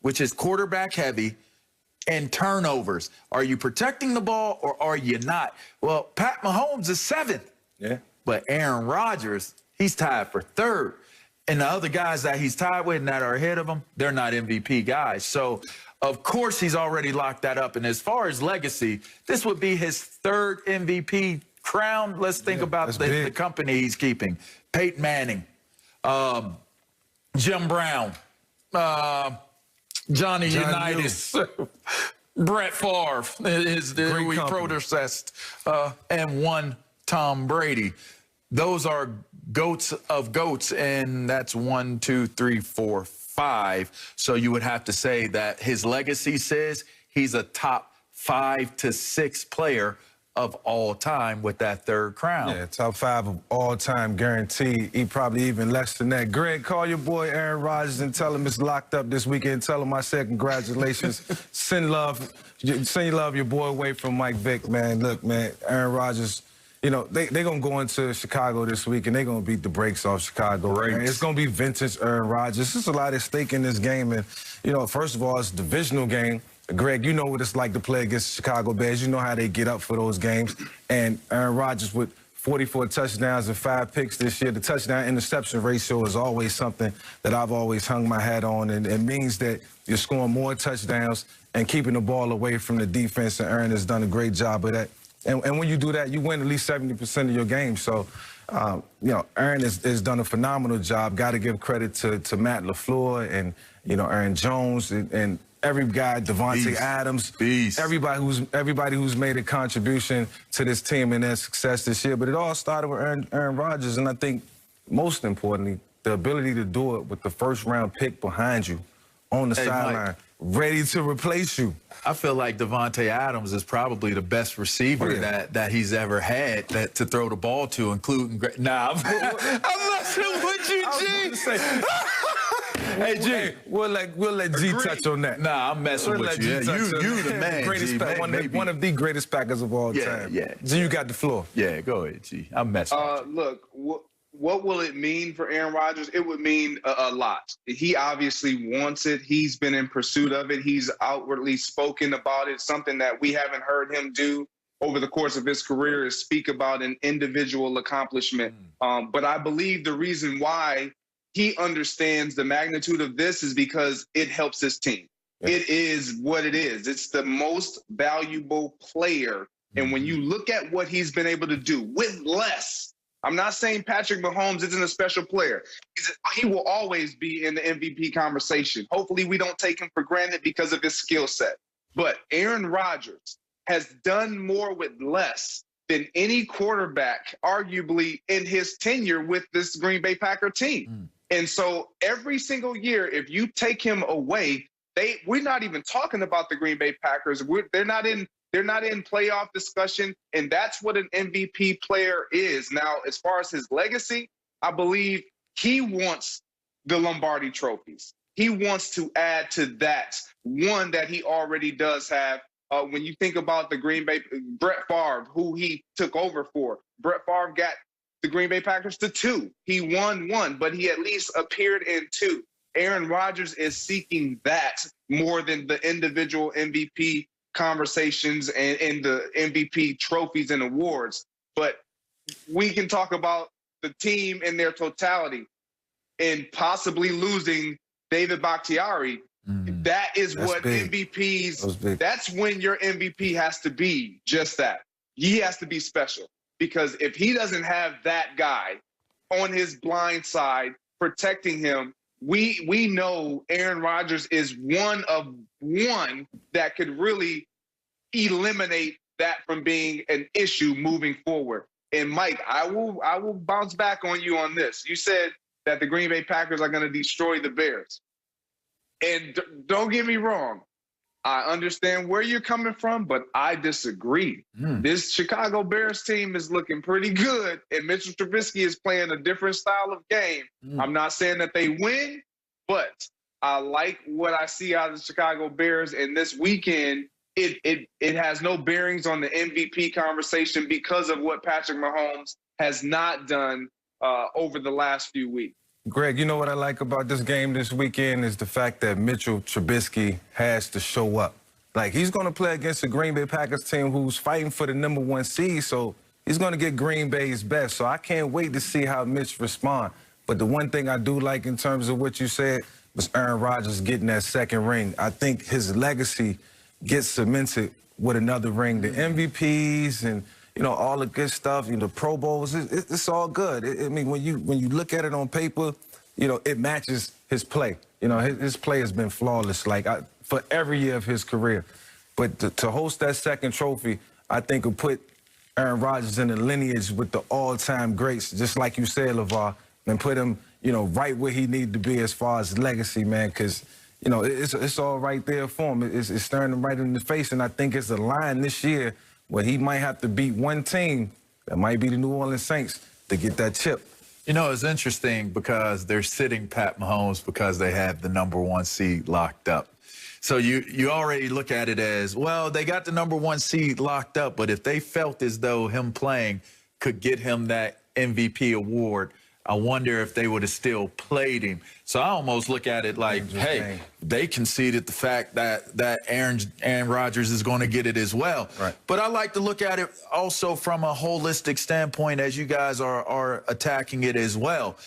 which is quarterback heavy, and turnovers. Are you protecting the ball or are you not? Well, Pat Mahomes is 7th. Yeah. But Aaron Rodgers, he's tied for 3rd. And the other guys that he's tied with and that are ahead of him, they're not MVP guys. So, of course, he's already locked that up. And as far as legacy, this would be his 3rd MVP crown. Let's think about the company he's keeping. Peyton Manning, Jim Brown, Johnny Unitas, Brett Favre is who we predecessed, and one Tom Brady. Those are goats of goats, and that's 1, 2, 3, 4, 5. So you would have to say that his legacy says he's a top 5 to 6 player of all time with that 3rd crown. Yeah, top 5 of all time, guaranteed. He probably even less than that. Greg, call your boy Aaron Rodgers and tell him it's locked up this weekend. Tell him I said congratulations. Send your boy away from Mike Vick, man. Look, man, Aaron Rodgers, you know, they're going to go into Chicago this week, and they're going to beat the brakes off Chicago. Right? It's going to be vintage Aaron Rodgers. There's a lot at stake in this game. And, you know, first of all, it's a divisional game. Greg, you know what it's like to play against Chicago Bears. You know how they get up for those games. And Aaron Rodgers with 44 touchdowns and 5 picks this year. The touchdown-interception ratio is always something that I've always hung my hat on. And it means that you're scoring more touchdowns and keeping the ball away from the defense. And Aaron has done a great job of that. And when you do that, you win at least 70% of your games. So, you know, Aaron has done a phenomenal job. Got to give credit to Matt LaFleur and, you know, Aaron Jones and every guy, Devontae Adams, everybody who's made a contribution to this team and their success this year. But it all started with Aaron Rodgers, and I think most importantly, the ability to do it with the 1st-round pick behind you on the sideline, ready to replace you. I feel like Devontae Adams is probably the best receiver that he's ever had to throw the ball to, including I'm messing with you, G. Hey, G, we'll let G touch on that. Nah, I'm messing with you. You the man, G. One of the greatest Packers of all time. Yeah. G, you got the floor. Yeah, go ahead, G. I'm messing with you. Look, what will it mean for Aaron Rodgers? It would mean a lot. He obviously wants it. He's been in pursuit of it. He's outwardly spoken about it, something that we haven't heard him do over the course of his career is speak about an individual accomplishment. But I believe the reason why he understands the magnitude of this is because it helps his team. It is what it is. It's the most valuable player. And when you look at what he's been able to do with less, I'm not saying Patrick Mahomes isn't a special player. He will always be in the MVP conversation. Hopefully we don't take him for granted because of his skill set. But Aaron Rodgers has done more with less than any quarterback, arguably, in his tenure with this Green Bay Packer team. And so every single year, if you take him away, we're not even talking about the Green Bay Packers. They're not in playoff discussion, and that's what an MVP player is. Now, as far as his legacy, I believe he wants the Lombardi trophies. He wants to add to that one that he already does have. When you think about the Green Bay, Brett Favre, who he took over for, Brett Favre got the Green Bay Packers to 2. He won 1, but he at least appeared in 2. Aaron Rodgers is seeking that more than the individual MVP conversations and the MVP trophies and awards. But we can talk about the team in their totality and possibly losing David Bakhtiari. That is what MVPs, that's when your MVP has to be just that. He has to be special. Because if he doesn't have that guy on his blind side protecting him, we know Aaron Rodgers is one of one that could really eliminate that from being an issue moving forward. And Mike, I will bounce back on you on this. You said that the Green Bay Packers are going to destroy the Bears. And don't get me wrong. I understand where you're coming from, but I disagree. This Chicago Bears team is looking pretty good, and Mitchell Trubisky is playing a different style of game. I'm not saying that they win, but I like what I see out of the Chicago Bears. And this weekend, it has no bearings on the MVP conversation because of what Patrick Mahomes has not done over the last few weeks. Greg, you know what I like about this game this weekend is the fact that Mitchell Trubisky has to show up. Like, he's going to play against the Green Bay Packers team who's fighting for the #1 seed, so he's going to get Green Bay's best. So I can't wait to see how Mitch responds. But the one thing I do like in terms of what you said was Aaron Rodgers getting that second ring. I think his legacy gets cemented with another ring. The MVPs and, you know, all the good stuff, you know, the Pro Bowls, it's all good. I mean, when you look at it on paper, you know, it matches his play. You know, his play has been flawless, like, for every year of his career. But to host that second trophy, I think will put Aaron Rodgers in the lineage with the all-time greats, just like you said, LeVar, and put him, you know, right where he needed to be as far as legacy, man, because, you know, it's all right there for him. It's staring him right in the face, and I think it's a line this year where he might have to beat one team, that might be the New Orleans Saints, to get that chip. You know, it's interesting because they're sitting Pat Mahomes because they have the #1 seed locked up. So you already look at it as, well, they got the #1 seed locked up, but if they felt as though him playing could get him that MVP award, I wonder if they would have still played him. So I almost look at it like, hey, they conceded the fact that Aaron Rodgers is going to get it as well. Right. But I like to look at it also from a holistic standpoint as you guys are attacking it as well.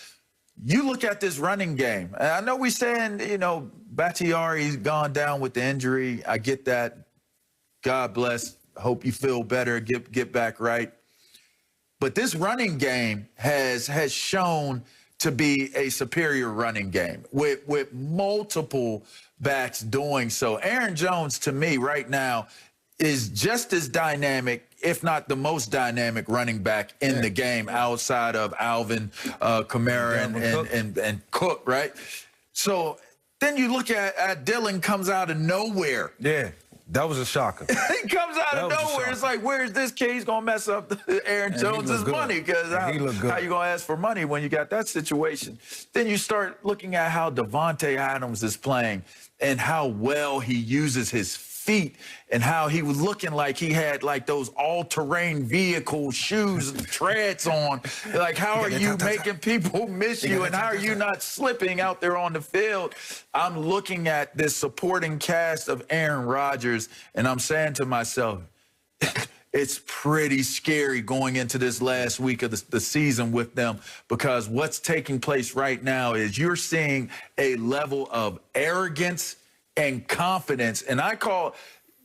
You look at this running game. And I know we're saying, you know, Bakhtiari's gone down with the injury. I get that. God bless. Hope you feel better. Get back right. But this running game has shown to be a superior running game with multiple backs doing so. Aaron Jones, to me, right now, is just as dynamic, if not the most dynamic running back in the game outside of Alvin Kamara and Cook, right? So then you look at Dillon comes out of nowhere. Yeah. That was a shocker. He comes out of nowhere. It's like, where's this kid? He's going to mess up Aaron Jones' money because how you going to ask for money when you got that situation? Then you start looking at how Devontae Adams is playing and how well he uses his feet and how he was looking like he had like those all-terrain vehicle shoes and treads on. Like, how are you making people miss you and how are you not slipping out there on the field? I'm looking at this supporting cast of Aaron Rodgers and I'm saying to myself, it's pretty scary going into this last week of the season with them because what's taking place right now is you're seeing a level of arrogance and confidence. And I call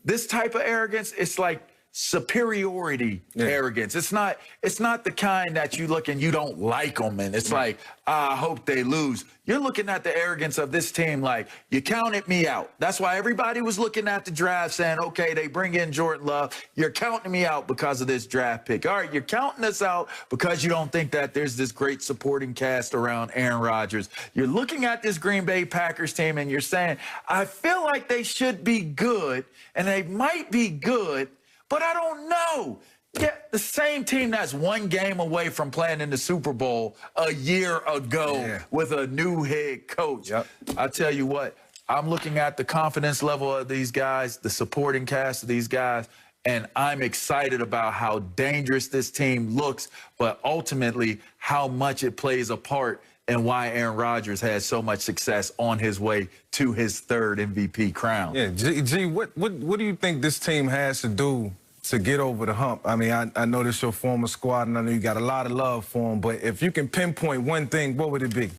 this type of arrogance, it's like superiority arrogance. It's not the kind that you look and you don't like them and it's like, I hope they lose. You're looking at the arrogance of this team like, you counted me out. That's why everybody was looking at the draft saying, okay, they bring in Jordan Love. You're counting me out because of this draft pick. All right, you're counting us out because you don't think that there's this great supporting cast around Aaron Rodgers. You're looking at this Green Bay Packers team and you're saying, I feel like they should be good and they might be good, but I don't know. Yeah, the same team that's one game away from playing in the Super Bowl a year ago with a new head coach. I tell you what, I'm looking at the confidence level of these guys, the supporting cast of these guys, and I'm excited about how dangerous this team looks, but ultimately how much it plays a part and why Aaron Rodgers has so much success on his way to his third MVP crown. Yeah, G, what do you think this team has to do to get over the hump? I mean, I know this is your former squad, and I know you got a lot of love for them, but if you can pinpoint one thing, what would it be?